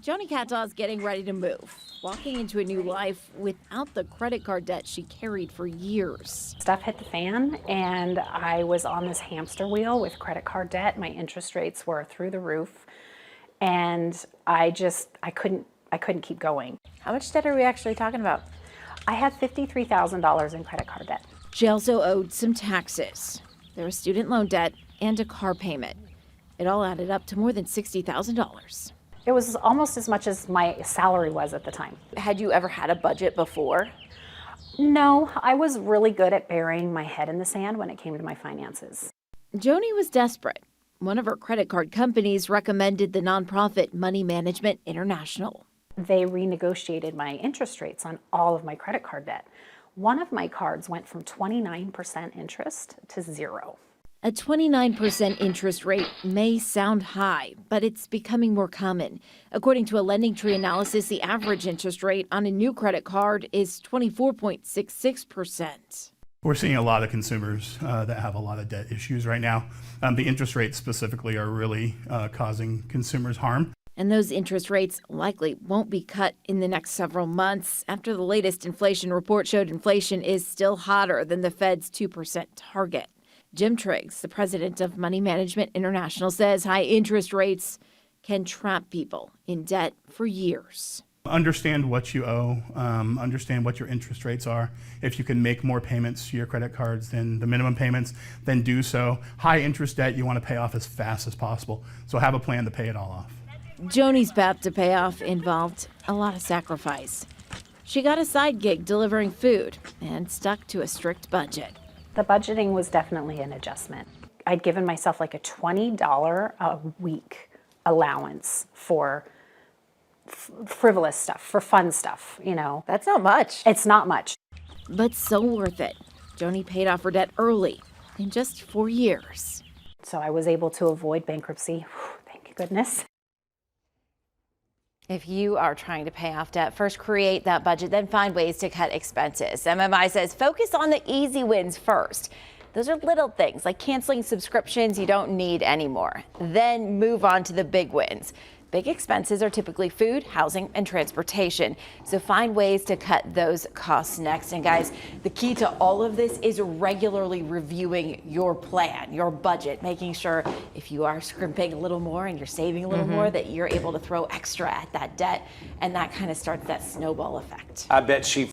Joni Cataw's getting ready to move, walking into a new life without the credit card debt she carried for years. Stuff hit the fan and I was on this hamster wheel with credit card debt. My interest rates were through the roof and I couldn't keep going. How much debt are we actually talking about? I had $53,000 in credit card debt. She also owed some taxes. There was student loan debt and a car payment. It all added up to more than $60,000. It was almost as much as my salary was at the time. Had you ever had a budget before? No, I was really good at burying my head in the sand when it came to my finances. Joni was desperate. One of her credit card companies recommended the nonprofit Money Management International. They renegotiated my interest rates on all of my credit card debt. One of my cards went from 29% interest to 0. A 29% interest rate may sound high, but it's becoming more common. According to a Lending Tree analysis, the average interest rate on a new credit card is 24.66%. We're seeing a lot of consumers that have a lot of debt issues right now. The interest rates specifically are really causing consumers harm. And those interest rates likely won't be cut in the next several months after the latest inflation report showed inflation is still hotter than the Fed's 2% target. Jim Triggs, the president of Money Management International, says high interest rates can trap people in debt for years. Understand what you owe, understand what your interest rates are. If you can make more payments to your credit cards than the minimum payments, then do so. High interest debt you want to pay off as fast as possible, so have a plan to pay it all off. Joni's path to pay off involved a lot of sacrifice. She got a side gig delivering food and stuck to a strict budget. The budgeting was definitely an adjustment. I'd given myself like a $20 a week allowance for frivolous stuff, for fun stuff, you know. That's not much. It's not much. But so worth it. Joni paid off her debt early, in just 4 years. So I was able to avoid bankruptcy. Thank goodness. If you are trying to pay off debt, first create that budget, then find ways to cut expenses. MMI says focus on the easy wins first. Those are little things like canceling subscriptions you don't need anymore. Then move on to the big wins. Big expenses are typically food, housing, and transportation. So find ways to cut those costs next. And guys, the key to all of this is regularly reviewing your plan, your budget, making sure if you are scrimping a little more and you're saving a little more, that you're able to throw extra at that debt. And that kind of starts that snowball effect. I bet she